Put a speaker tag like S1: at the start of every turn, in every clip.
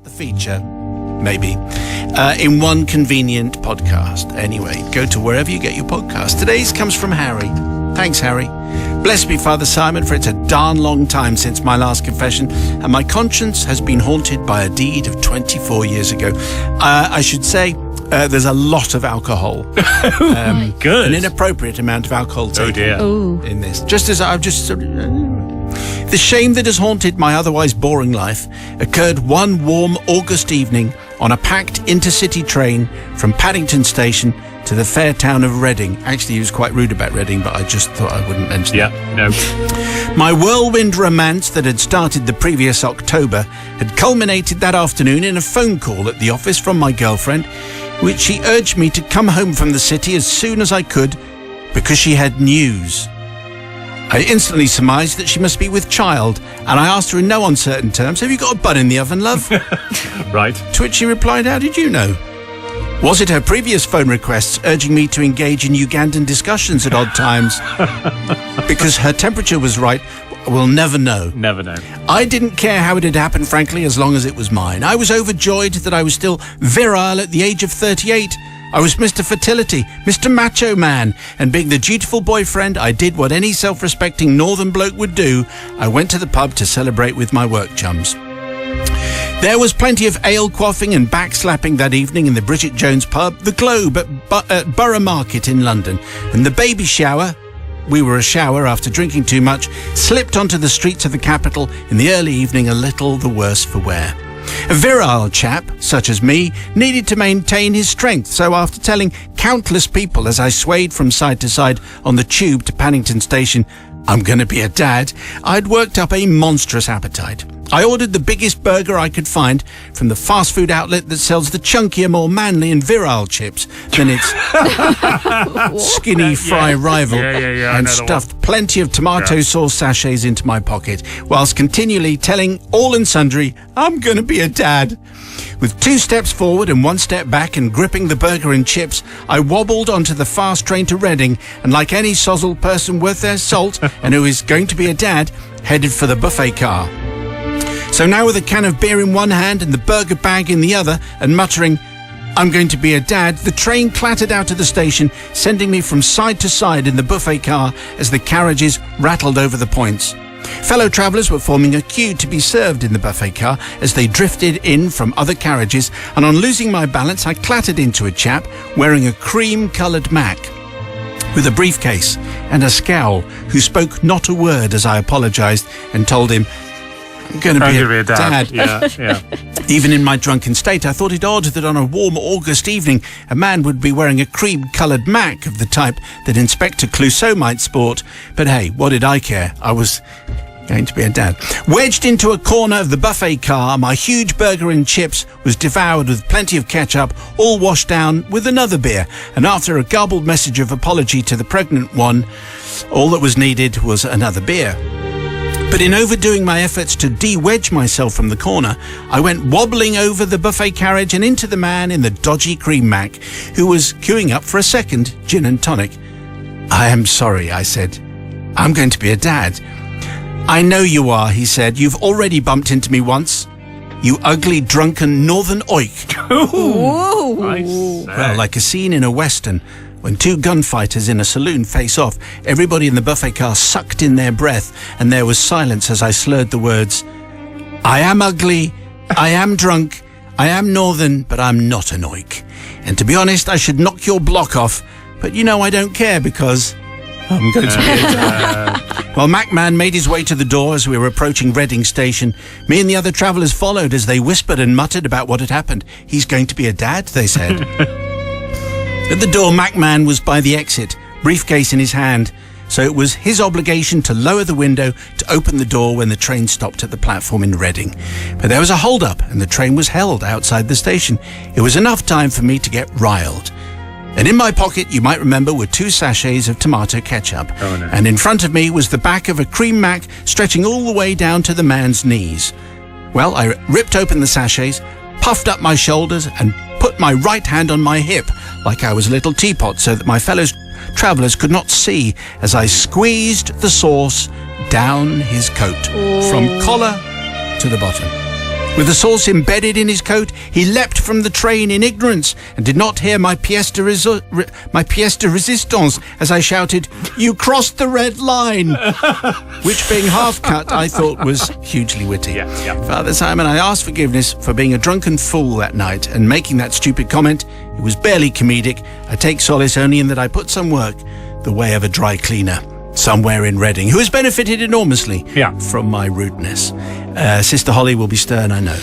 S1: the feature, maybe, in one convenient podcast. Anyway, go to wherever you get your podcast. Today's comes from Harry. Thanks, Harry. Bless me, Father Simon, for it's a darn long time since my last confession, and my conscience has been haunted by a deed of 24 years ago. I should say, there's a lot of alcohol.
S2: Good.
S1: An inappropriate amount of alcohol taken in this. Just as I've just... The shame that has haunted my otherwise boring life occurred one warm August evening on a packed intercity train from Paddington Station to the fair town of Reading. Actually, he was quite rude about Reading, but I just thought I wouldn't mention it.
S2: No.
S1: My whirlwind romance that had started the previous October had culminated that afternoon in a phone call at the office from my girlfriend, which she urged me to come home from the city as soon as I could because she had news. I instantly surmised that she must be with child, and I asked her in no uncertain terms, "Have you got a bun in the oven, love?"
S2: Right.
S1: To which she replied, "How did you know?" Was it her previous phone requests urging me to engage in Ugandan discussions at odd times? Because her temperature was right, we'll never know.
S2: Never know.
S1: I didn't care how it had happened, frankly, as long as it was mine. I was overjoyed that I was still virile at the age of 38. I was Mr. Fertility, Mr. Macho Man, and being the dutiful boyfriend, I did what any self-respecting northern bloke would do. I went to the pub to celebrate with my work chums. There was plenty of ale quaffing and backslapping that evening in the Bridget Jones pub, the Globe at Borough Market in London, and the baby shower, we were a shower after drinking too much, slipped onto the streets of the capital in the early evening, a little the worse for wear. A virile chap, such as me, needed to maintain his strength, so after telling countless people as I swayed from side to side on the tube to Paddington Station, "I'm going to be a dad," I'd worked up a monstrous appetite. I ordered the biggest burger I could find from the fast food outlet that sells the chunkier, more manly and virile chips than its skinny fry rival, and stuffed plenty of tomato sauce sachets into my pocket, whilst continually telling all and sundry, "I'm going to be a dad." With 2 steps forward and 1 step back and gripping the burger and chips, I wobbled onto the fast train to Reading, and like any sozzle person worth their salt and who is going to be a dad, headed for the buffet car. So now with a can of beer in one hand and the burger bag in the other, and muttering, "I'm going to be a dad," the train clattered out of the station, sending me from side to side in the buffet car as the carriages rattled over the points. Fellow travellers were forming a queue to be served in the buffet car as they drifted in from other carriages, and on losing my balance I clattered into a chap wearing a cream-coloured Mac with a briefcase and a scowl, who spoke not a word as I apologised and told him, "I'm going to be a dad."
S2: Yeah.
S1: Even in my drunken state, I thought it odd that on a warm August evening, a man would be wearing a cream-coloured Mac of the type that Inspector Clouseau might sport. But hey, what did I care? I was going to be a dad. Wedged into a corner of the buffet car, my huge burger and chips was devoured with plenty of ketchup, all washed down with another beer. And after a garbled message of apology to the pregnant one, all that was needed was another beer. But in overdoing my efforts to de-wedge myself from the corner, I went wobbling over the buffet carriage and into the man in the dodgy cream Mac, who was queuing up for a second gin and tonic. "I am sorry," I said. "I'm going to be a dad." "I know you are," he said. "You've already bumped into me once. You ugly, drunken northern oik." Well, like a scene in a western. When 2 gunfighters in a saloon face off, everybody in the buffet car sucked in their breath, and there was silence as I slurred the words, "I am ugly, I am drunk, I am northern, but I'm not an oik. And to be honest, I should knock your block off, but you know I don't care because I'm going to be a dad." Well, Macman made his way to the door as we were approaching Reading Station. Me and the other travellers followed as they whispered and muttered about what had happened. "He's going to be a dad," they said. At the door, Macman was by the exit, briefcase in his hand, so it was his obligation to lower the window to open the door when the train stopped at the platform in Reading. But there was a hold-up, and the train was held outside the station. It was enough time for me to get riled. And in my pocket, you might remember, were 2 sachets of tomato ketchup.
S2: Oh, no.
S1: And in front of me was the back of a cream Mac stretching all the way down to the man's knees. Well, I ripped open the sachets, puffed up my shoulders, and put my right hand on my hip like I was a little teapot so that my fellow travellers could not see as I squeezed the sauce down his coat from collar to the bottom. With the sauce embedded in his coat, he leapt from the train in ignorance and did not hear my pièce de résistance as I shouted, "You crossed the red line," which, being half cut, I thought was hugely witty.
S2: Yeah.
S1: Father Simon, I ask forgiveness for being a drunken fool that night and making that stupid comment. It was barely comedic. I take solace only in that I put some work the way of a dry cleaner somewhere in Reading, who has benefited enormously from my rudeness. Sister Holly will be stern, I know.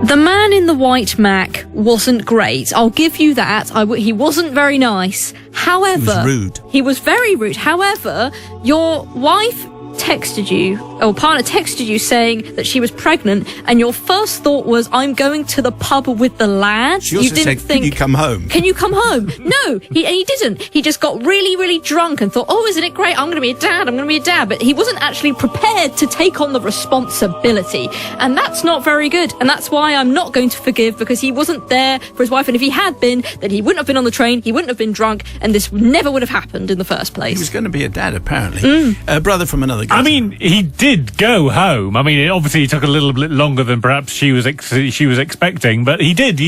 S3: The man in the white Mac wasn't great. I'll give you that. He wasn't very nice. However,
S1: He was rude.
S3: He was very rude. However, your wife texted you, or partner texted you, saying that she was pregnant, and your first thought was, "I'm going to the pub with the lads."
S1: She also
S3: you didn't
S1: said,
S3: think,
S1: "Can you come home?"
S3: Can you come home? No, he didn't. He just got really, really drunk and thought, "Oh, isn't it great? I'm going to be a dad. I'm going to be a dad." But he wasn't actually prepared to take on the responsibility. And that's not very good. And that's why I'm not going to forgive, because he wasn't there for his wife. And if he had been, then he wouldn't have been on the train. He wouldn't have been drunk. And this never would have happened in the first place.
S1: He was going to be a dad, apparently. A brother from another guy.
S2: I mean, he did go home. I mean, it obviously took a little bit longer than perhaps she was expecting, but he did,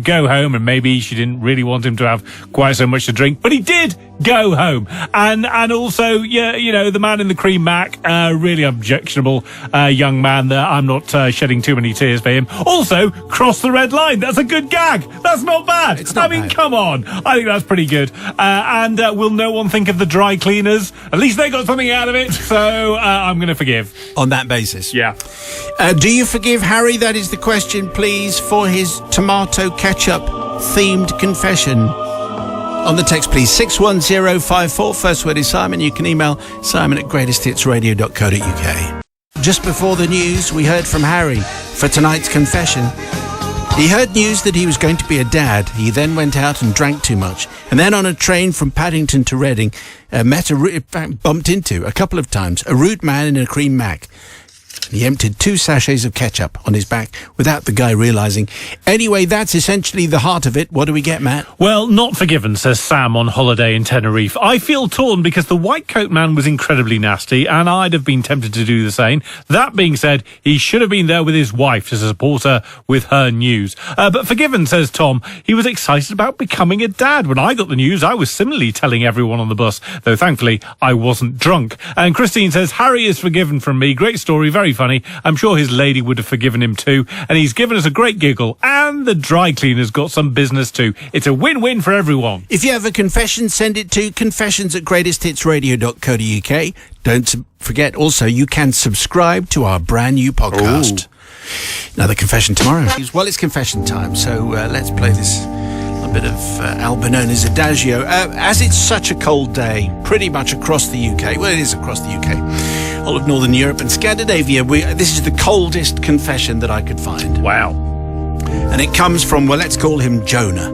S2: go home, and maybe she didn't really want him to have quite so much to drink, but he did go home. And also, the man in the cream Mac, really objectionable young man there. I'm not shedding too many tears for him. Also, cross the red line. That's a good gag. That's not bad.
S1: It's not
S2: bad.
S1: bad.
S2: Come on. I think that's pretty good. And will no one think of the dry cleaners? At least they got something out of it. So I'm going to forgive.
S1: On that basis.
S2: Yeah.
S1: Do you forgive Harry? That is the question, please, for his tomato ketchup themed confession. On the text, please, 61054. First word is Simon. You can email simon@greatesthitsradio.co.uk. Just before the news, we heard from Harry for tonight's confession. He heard news that he was going to be a dad. He then went out and drank too much. And then on a train from Paddington to Reading, bumped into a couple of times a rude man in a cream Mac. He emptied 2 sachets of ketchup on his back without the guy realising. Anyway, that's essentially the heart of it. What do we get, Matt?
S2: Well, not forgiven, says Sam on holiday in Tenerife. I feel torn because the white coat man was incredibly nasty, and I'd have been tempted to do the same. That being said, he should have been there with his wife to support her with her news. But forgiven, says Tom. He was excited about becoming a dad. When I got the news, I was similarly telling everyone on the bus, though thankfully I wasn't drunk. And Christine says, Harry is forgiven from me. Great story, very funny. I'm sure his lady would have forgiven him too, and he's given us a great giggle, and the dry cleaner's got some business too. It's a win-win for everyone.
S1: If you have a confession, send it to confessions@greatesthitsradio.co.uk. Don't forget also you can subscribe to our brand new podcast. Another confession tomorrow. Well, it's confession time, so let's play this a bit of Albanone's Adagio. As it's such a cold day, pretty much across the UK, well, it is across the UK, all of Northern Europe and Scandinavia, this is the coldest confession that I could find.
S2: Wow.
S1: And it comes from, well, let's call him Jonah.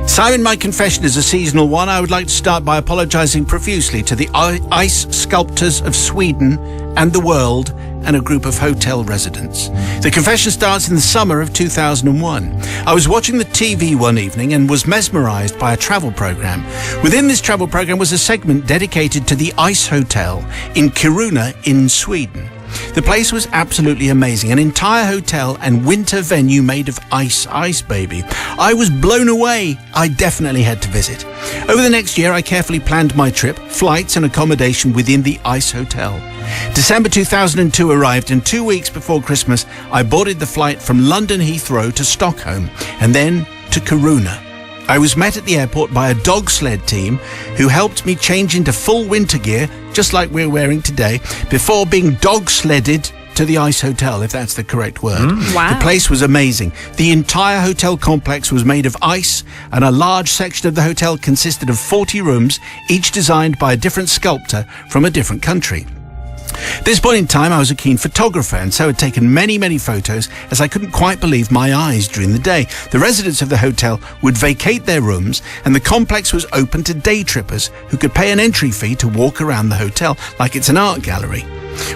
S1: Simon, my confession is a seasonal one. I would like to start by apologising profusely to the ice sculptors of Sweden and the world and a group of hotel residents. The confession starts in the summer of 2001. I was watching the TV one evening and was mesmerised by a travel programme. Within this travel programme was a segment dedicated to the Ice Hotel in Kiruna in Sweden. The place was absolutely amazing, an entire hotel and winter venue made of ice baby. I was blown away. I definitely had to visit. Over the next year, I carefully planned my trip, flights and accommodation within the Ice Hotel. December 2002 arrived, and 2 weeks before Christmas, I boarded the flight from London Heathrow to Stockholm and then to Kiruna. I was met at the airport by a dog sled team who helped me change into full winter gear, just like we're wearing today, before being dog sledded to the Ice Hotel, if that's the correct word.
S3: Wow.
S1: The place was amazing. The entire hotel complex was made of ice, and a large section of the hotel consisted of 40 rooms, each designed by a different sculptor from a different country. At this point in time, I was a keen photographer and so had taken many photos, as I couldn't quite believe my eyes during the day. The residents of the hotel would vacate their rooms, and the complex was open to day trippers who could pay an entry fee to walk around the hotel like it's an art gallery.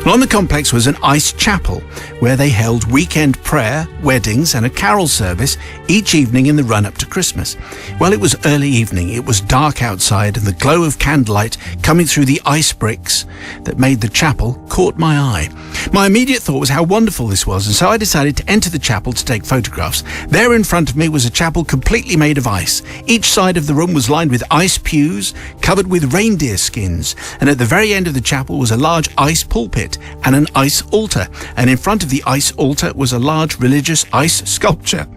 S1: Well, on the complex was an ice chapel where they held weekend prayer, weddings and a carol service each evening in the run-up to Christmas. Well, it was early evening. It was dark outside and the glow of candlelight coming through the ice bricks that made the chapel caught my eye. My immediate thought was how wonderful this was, and so I decided to enter the chapel to take photographs. There in front of me was a chapel completely made of ice. Each side of the room was lined with ice pews covered with reindeer skins, and at the very end of the chapel was a large ice pulpit and an ice altar, and in front of the ice altar was a large religious ice sculpture.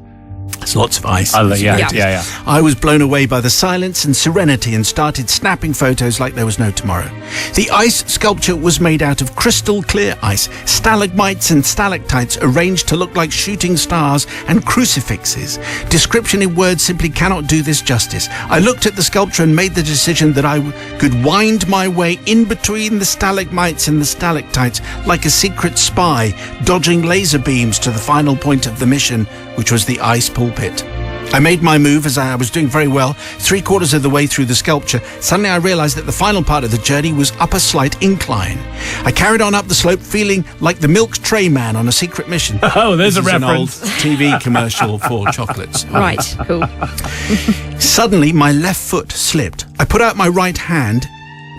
S1: There's lots of ice.
S2: Yeah.
S1: I was blown away by the silence and serenity and started snapping photos like there was no tomorrow. The ice sculpture was made out of crystal clear ice, stalagmites and stalactites arranged to look like shooting stars and crucifixes. Description in words simply cannot do this justice. I looked at the sculpture and made the decision that I could wind my way in between the stalagmites and the stalactites like a secret spy, dodging laser beams to the final point of the mission, which was the ice pulpit. I made my move as I was doing very well. 3/4 of the way through the sculpture, suddenly I realized that the final part of the journey was up a slight incline. I carried on up the slope feeling like the milk tray man on a secret mission.
S2: Oh, there's
S1: this
S2: a
S1: is
S2: reference.
S1: an old TV commercial for chocolates.
S3: Right, cool.
S1: Suddenly, my left foot slipped. I put out my right hand,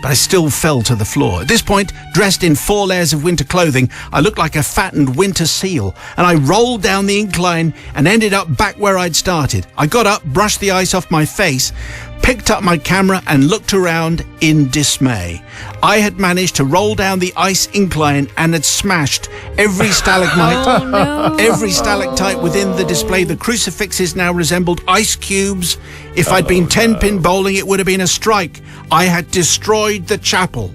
S1: but I still fell to the floor. At this point, dressed in 4 layers of winter clothing, I looked like a fattened winter seal, and I rolled down the incline and ended up back where I'd started. I got up, brushed the ice off my face, picked up my camera and looked around in dismay. I had managed to roll down the ice incline and had smashed every stalagmite, every stalactite within the display. The crucifixes now resembled ice cubes. If I'd been 10-pin bowling, it would have been a strike. I had destroyed the chapel.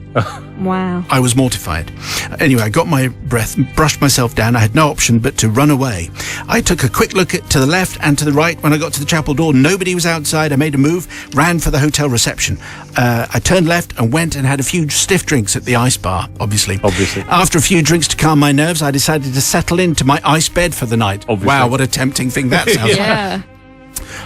S3: Wow.
S1: I was mortified. Anyway, I got my breath, brushed myself down. I had no option but to run away. I took a quick look to the left and to the right. When I got to the chapel door, nobody was outside. I made a move, ran for the hotel reception. I turned left and went and had a few stiff drinks at the ice bar, obviously. After a few drinks to calm my nerves, I decided to settle into my ice bed for the night. Wow, what a tempting thing that sounds like.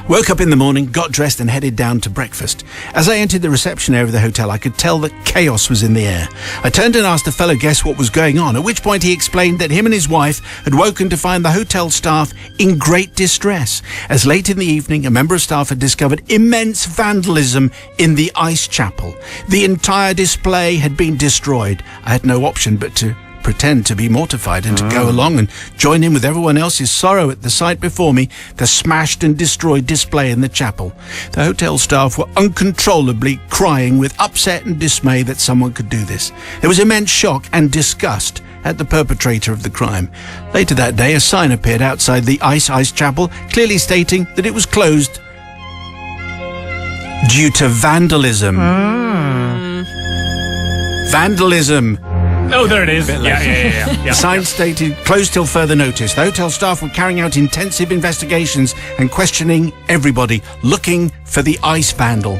S1: Woke up in the morning, got dressed and headed down to breakfast. As I entered the reception area of the hotel, I could tell that chaos was in the air. I turned and asked a fellow guest what was going on, at which point he explained that him and his wife had woken to find the hotel staff in great distress, as late in the evening a member of staff had discovered immense vandalism in the ice chapel. The entire display had been destroyed. I had no option but to pretend to be mortified and to go along and join in with everyone else's sorrow at the sight before me, the smashed and destroyed display in the chapel. The hotel staff were uncontrollably crying with upset and dismay that someone could do this. There was immense shock and disgust at the perpetrator of the crime. Later that day, a sign appeared outside the ice chapel, clearly stating that it was closed due to vandalism. Vandalism.
S2: Oh, there it is.
S1: The sign stated, closed till further notice. The hotel staff were carrying out intensive investigations and questioning everybody, looking for the ice vandal.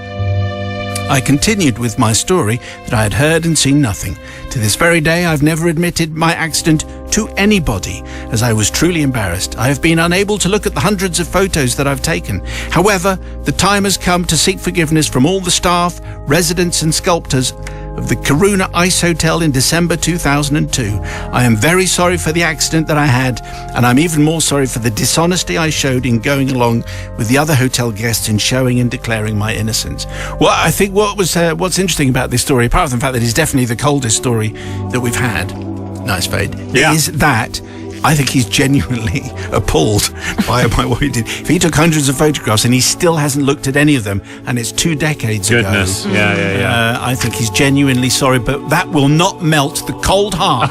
S1: I continued with my story that I had heard and seen nothing. To this very day, I've never admitted my accident to anybody, as I was truly embarrassed. I have been unable to look at the hundreds of photos that I've taken. However, the time has come to seek forgiveness from all the staff, residents and sculptors of the Karuna Ice Hotel in December 2002. I am very sorry for the accident that I had, and I'm even more sorry for the dishonesty I showed in going along with the other hotel guests in showing and declaring my innocence. Well, I think what's interesting about this story, apart from the fact that it's definitely the coldest story that we've had, nice fade, is that I think he's genuinely appalled by what he did. If he took hundreds of photographs and he still hasn't looked at any of them, and it's 2 decades ago. I think he's genuinely sorry, but that will not melt the cold heart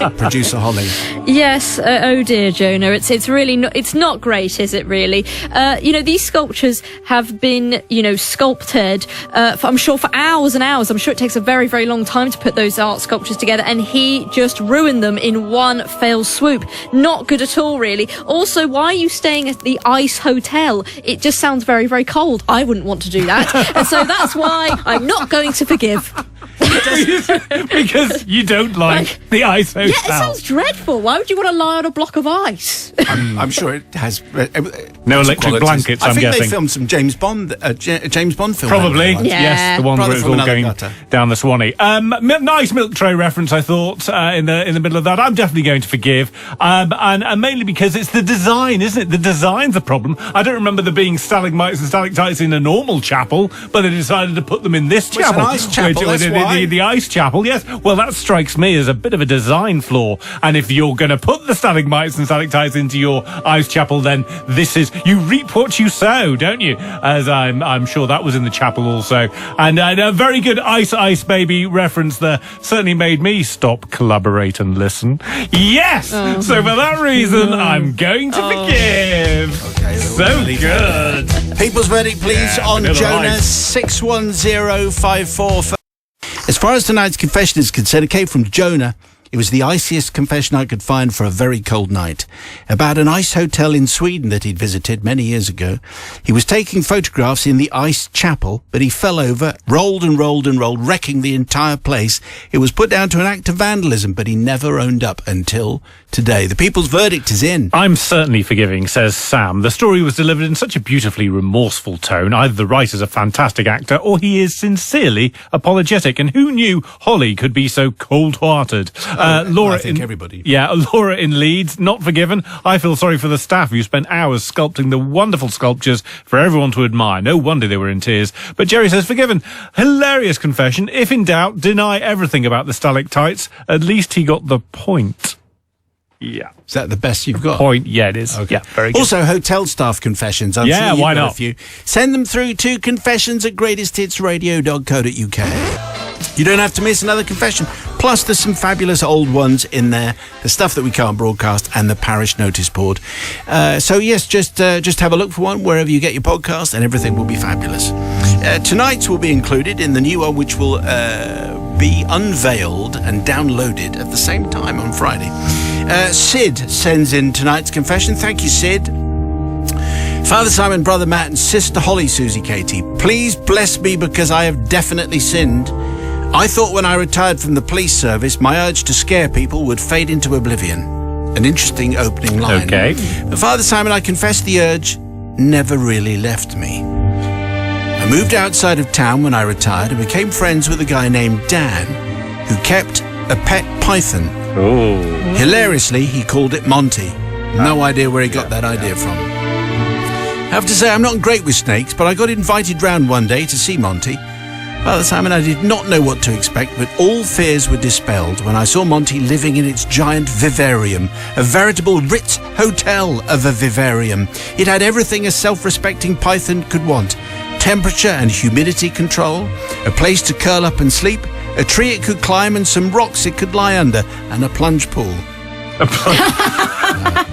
S1: of producer Holly.
S3: Yes, oh dear, Jonah, it's really it's not great, is it really? These sculptures have been, sculpted, I'm sure for hours and hours. I'm sure it takes a very, very long time to put those art sculptures together, and he just ruined them in one fail swoop. Not good at all, really. Also, why are you staying at the Ice Hotel? It just sounds very, very cold. I wouldn't want to do that. And so that's why I'm not going to forgive.
S2: Because you don't like the Ice Hotel.
S3: Yeah, it sounds dreadful. Why would you want to lie on a block of ice?
S1: I'm sure it has
S2: No electric
S1: qualities.
S2: blankets,
S1: I
S2: I'm
S1: think
S2: guessing.
S1: they filmed some James Bond film.
S2: Probably,
S1: once.
S3: Yeah.
S2: yes, the one
S1: Brother
S2: where it was
S1: from
S2: all
S1: another
S2: going
S1: gutter.
S2: down the Swanee. Nice milk tray reference, I thought, in the middle of that. I'm definitely going to forgive, and mainly because it's the design, isn't it? The design's the problem. I don't remember there being stalagmites and stalactites in a normal chapel, but they decided to put them in this
S1: Well, it's
S2: chapel.
S1: an ice chapel, that's why.
S2: The ice chapel, yes. Well, that strikes me as a bit of a design flaw. And if you're going to put the stalagmites and stalactites into your ice chapel, then you reap what you sow, don't you? As I'm sure that was in the chapel also. And a very good Ice Baby reference there certainly made me stop, collaborate and listen. Yes! So for that reason, I'm going to forgive.
S1: Okay,
S2: So good.
S1: People's verdict, please, on
S2: Vanilla
S1: Jonah
S2: Ice.
S1: 61054. As far as tonight's confession is concerned, it came from Jonah. It was the iciest confession I could find for a very cold night. About an ice hotel in Sweden that he'd visited many years ago. He was taking photographs in the ice chapel, but he fell over, rolled and rolled and rolled, wrecking the entire place. It was put down to an act of vandalism, but he never owned up until today. The people's verdict is in.
S2: I'm certainly forgiving, says Sam. The story was delivered in such a beautifully remorseful tone. Either the writer's a fantastic actor or he is sincerely apologetic. And who knew Holly could be so cold-hearted? Laura,
S1: I think everybody.
S2: Yeah, Laura in Leeds, not forgiven. I feel sorry for the staff who spent hours sculpting the wonderful sculptures for everyone to admire. No wonder they were in tears. But Jerry says, forgiven. Hilarious confession. If in doubt, deny everything about the stalactites. At least he got the point. Yeah.
S1: Is that the best you've got?
S2: Point. Yeah, it is.
S1: Okay.
S2: Yeah, very good.
S1: Also, hotel staff confessions. I'm
S2: Yeah,
S1: sure you've
S2: why
S1: got
S2: not?
S1: A few. Send them through to confessions@greatesthitsradio.co.uk. You don't have to miss another confession. Plus, there's some fabulous old ones in there. The stuff that we can't broadcast and the parish notice board. So yes, just have a look for one wherever you get your podcast, and everything will be fabulous. Tonight's will be included in the new one, which will be unveiled and downloaded at the same time on Friday. Sid sends in tonight's confession. Thank you, Sid. Father Simon, Brother Matt, and Sister Holly, Susie Katie, please bless me because I have definitely sinned. I thought when I retired from the police service, my urge to scare people would fade into oblivion. An interesting opening line.
S2: Okay.
S1: But Father Simon, I confess the urge never really left me. I moved outside of town when I retired and became friends with a guy named Dan, who kept a pet python.
S2: Oh.
S1: Hilariously, he called it Monty. No idea where he got that idea from. I have to say, I'm not great with snakes, but I got invited round one day to see Monty. Father Simon, I did not know what to expect, but all fears were dispelled when I saw Monty living in its giant vivarium, a veritable Ritz hotel of a vivarium. It had everything a self-respecting python could want. Temperature and humidity control, a place to curl up and sleep, a tree it could climb and some rocks it could lie under, and a plunge pool.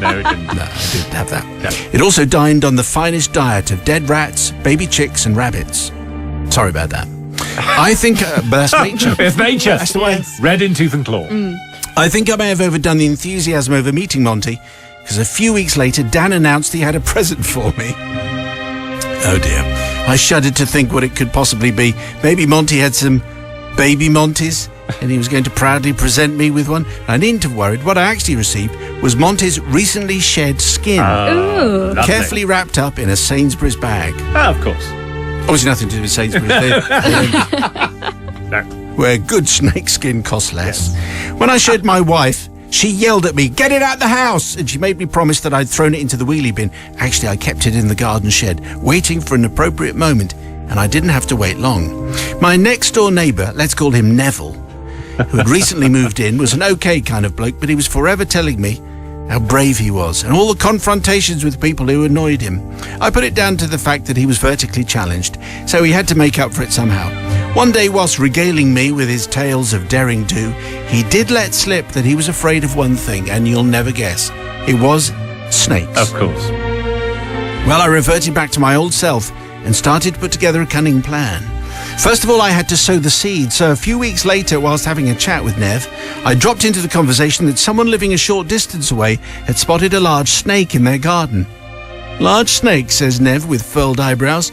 S2: No, it didn't.
S1: No, I didn't have that.
S2: No.
S1: It also dined on the finest diet of dead rats, baby chicks and rabbits. Sorry about that. I think, but that's nature.
S2: It's nature.
S1: That's the way.
S2: Red in tooth and claw.
S1: I think I may have overdone the enthusiasm over meeting Monty, because a few weeks later, Dan announced he had a present for me. Oh dear. I shuddered to think what it could possibly be. Maybe Monty had some baby Montys, and he was going to proudly present me with one. I needn't have worried. What I actually received was Monty's recently shed skin,
S3: Ooh.
S1: carefully wrapped up in a Sainsbury's bag.
S2: Of course.
S1: Obviously nothing to do with Sainsbury's,
S2: No.
S1: where good snake skin costs less. When I showed my wife, she yelled at me, "Get it out the house!" And she made me promise that I'd thrown it into the wheelie bin. Actually, I kept it in the garden shed, waiting for an appropriate moment, and I didn't have to wait long. My next-door neighbour, let's call him Neville, who had recently moved in, was an okay kind of bloke, but he was forever telling me how brave he was, and all the confrontations with people who annoyed him. I put it down to the fact that he was vertically challenged, so he had to make up for it somehow. One day, whilst regaling me with his tales of daring do, he did let slip that he was afraid of one thing, and you'll never guess. It was snakes.
S2: Of course.
S1: Well, I reverted back to my old self and started to put together a cunning plan. First of all, I had to sow the seed, so a few weeks later, whilst having a chat with Nev, I dropped into the conversation that someone living a short distance away had spotted a large snake in their garden. Large snake, says Nev with furled eyebrows.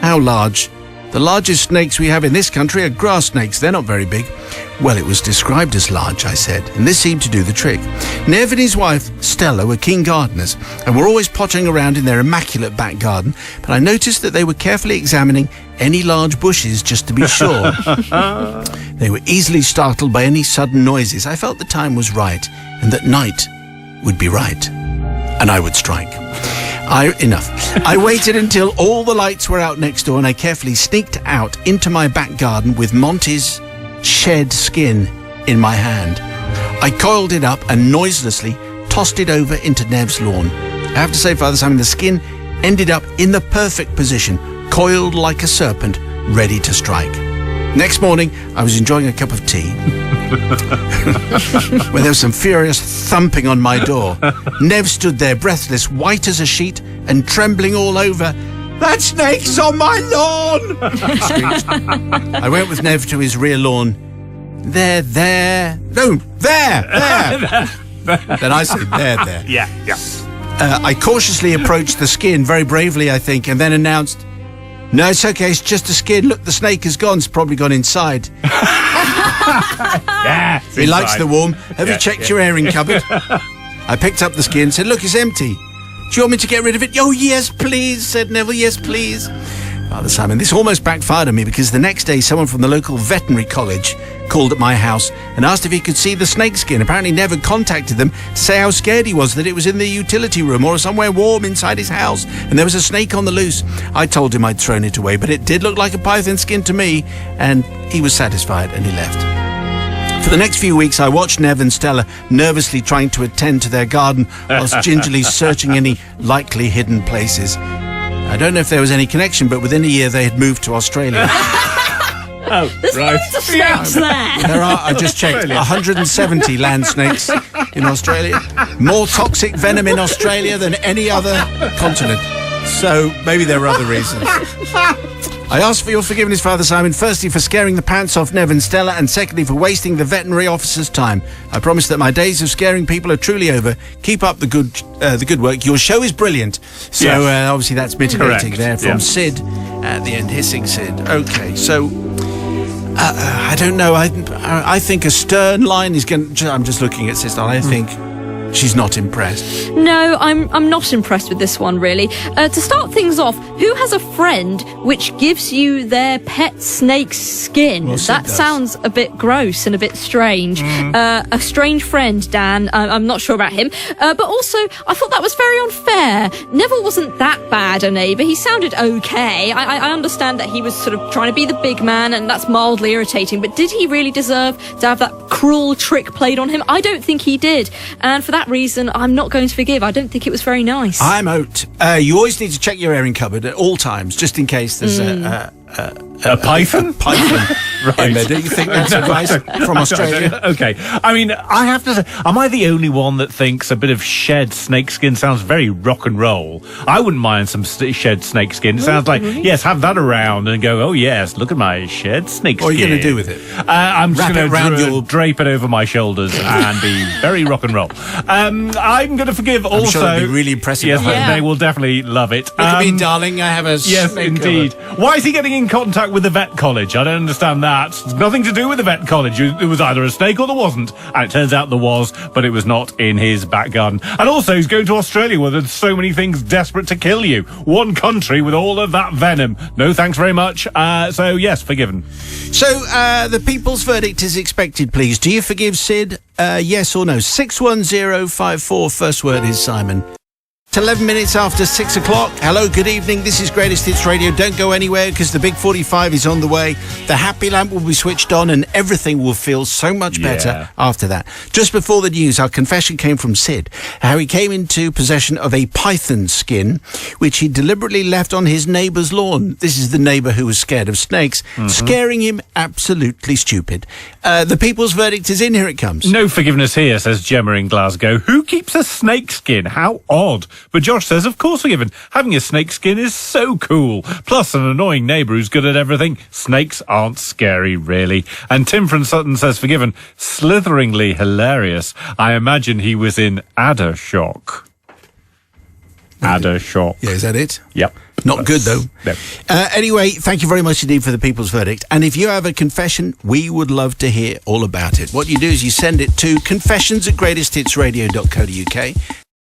S1: How large? The largest snakes we have in this country are grass snakes. They're not very big. Well, it was described as large, I said, and this seemed to do the trick. Nev and his wife, Stella, were keen gardeners and were always pottering around in their immaculate back garden, but I noticed that they were carefully examining any large bushes just to be sure. They were easily startled by any sudden noises. I felt the time was right and that night would be right, and I would strike. Enough. I waited until all the lights were out next door and I carefully sneaked out into my back garden with Monty's shed skin in my hand. I coiled it up and noiselessly tossed it over into Nev's lawn. I have to say, Father Simon, the skin ended up in the perfect position, coiled like a serpent, ready to strike. Next morning, I was enjoying a cup of tea when there was some furious thumping on my door. Nev stood there, breathless, white as a sheet, and trembling all over. "That snake's on my lawn!" he screeched. I went with Nev to his rear lawn. There. No, there. Then I said, there.
S2: Yeah.
S1: I cautiously approached the skin, very bravely, I think, and then announced, "No, it's okay, it's just a skin. Look, the snake is gone. It's probably gone inside."
S2: Yeah.
S1: He likes the warm. Have you checked your airing cupboard? I picked up the skin and said, "Look, it's empty. Do you want me to get rid of it?" "Oh, yes, please," said Neville. "Yes, please." Father Simon, this almost backfired on me because the next day someone from the local veterinary college called at my house and asked if he could see the snake skin. Apparently Nev had contacted them to say how scared he was that it was in the utility room or somewhere warm inside his house and there was a snake on the loose. I told him I'd thrown it away, but it did look like a python skin to me, and he was satisfied and he left. For the next few weeks, I watched Nev and Stella nervously trying to attend to their garden whilst gingerly searching any likely hidden places. I don't know if there was any connection, but within a year they had moved to Australia.
S3: There's loads of snakes there.
S1: There are, I just checked, 170 land snakes in Australia. More toxic venom in Australia than any other continent. So maybe there are other reasons. I ask for your forgiveness, Father Simon, firstly for scaring the pants off Nev and Stella, and secondly for wasting the veterinary officer's time. I promise that my days of scaring people are truly over. Keep up the good work. Your show is brilliant. So obviously that's mitigating.
S2: Correct.
S1: There from Sid at the end, hissing Sid. Okay, so I don't know. I think a stern line is going to... I'm just looking at Sister. I think she's not impressed.
S3: No, I'm not impressed with this one, really. To start things off, who has a friend which gives you their pet snake's skin?
S1: Well, Sid
S3: that
S1: does.
S3: sounds a bit gross and a bit strange. A strange friend, Dan. I'm not sure about him. But also, I thought that was very unfair. Neville wasn't that bad a neighbour. He sounded okay. I understand that he was sort of trying to be the big man, and that's mildly irritating. But did he really deserve to have that cruel trick played on him? I don't think he did. And for that reason, I'm not going to forgive. I don't think it was very nice.
S1: I'm out. You always need to check your airing cupboard at all times, just in case there's
S2: A python?
S1: python
S2: Right.
S1: in there. Don't you think that's advice from Australia?
S2: Okay. I mean, I have to say, am I the only one that thinks a bit of shed snakeskin sounds very rock and roll? I wouldn't mind some shed snakeskin. It sounds like, yes, have that around and go, oh, yes, look at my shed snakeskin.
S1: What are you going to do with it?
S2: I'm just
S1: Wrap
S2: going
S1: it round
S2: to
S1: your-
S2: drape it over my shoulders and be very rock and roll. I'm going to forgive
S1: I'm
S2: also...
S1: sure it'll be really impressive.
S2: Yes,
S3: Yeah.
S2: they will definitely love it.
S1: Look at me, darling. I have a
S2: Yes,
S1: snake
S2: indeed. Why is he getting in contact with the vet college? I don't understand that. It's nothing to do with the vet college. It was either a snake or there wasn't. And it turns out there was, but it was not in his back garden. And also, he's going to Australia where there's so many things desperate to kill you. One country with all of that venom. No thanks very much. So, yes, forgiven.
S1: So, the people's verdict is expected, please. Do you forgive Sid? Yes or no? 61054. First word is Simon. It's 11 minutes after 6 o'clock. Hello, good evening. This is Greatest Hits Radio. Don't go anywhere because the Big 45 is on the way. The happy lamp will be switched on and everything will feel so much better after that. Just before the news, our confession came from Sid, how he came into possession of a python skin, which he deliberately left on his neighbour's lawn. This is the neighbour who was scared of snakes, scaring him absolutely stupid. The people's verdict is in. Here it comes.
S2: No forgiveness here, says Gemma in Glasgow. Who keeps a snake skin? How odd. But Josh says, of course forgiven. Having a snake skin is so cool. Plus an annoying neighbour who's good at everything. Snakes aren't scary, really. And Tim from Sutton says, forgiven. Slitheringly hilarious. I imagine he was in Adder shock. Adder shock.
S1: Yeah, is that it?
S2: Yep.
S1: Not good, though.
S2: No.
S1: Anyway, thank you very much indeed for the People's Verdict. And if you have a confession, we would love to hear all about it. What you do is you send it to confessions@greatesthitsradio.co.uk.